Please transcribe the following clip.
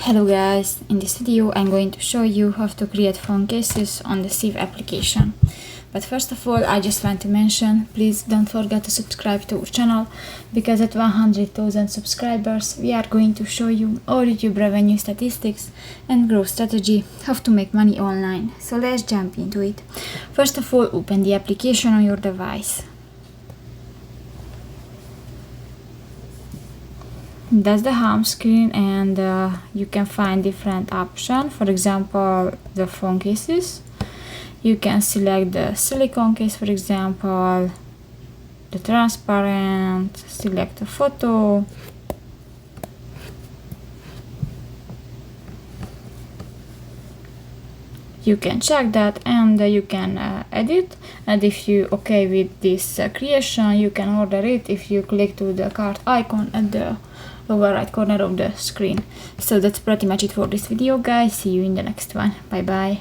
Hello guys, in this video I'm going to show you how to create phone cases on the CEWE application. But first of all, I just want to mention, please don't forget to subscribe to our channel, because at 100,000 subscribers we are going to show you all YouTube revenue statistics and growth strategy, how to make money online. So let's jump into it. First of all, open the application on your device. That's the home screen, and you can find different options. For example, the phone cases. You can select the silicone case, for example, the transparent, select a photo. You can check that, and you can edit, and if you okay with this creation, you can order it if you click to the cart icon at the lower right corner of the screen. So that's pretty much it for this video, guys. See you in the next one. Bye bye.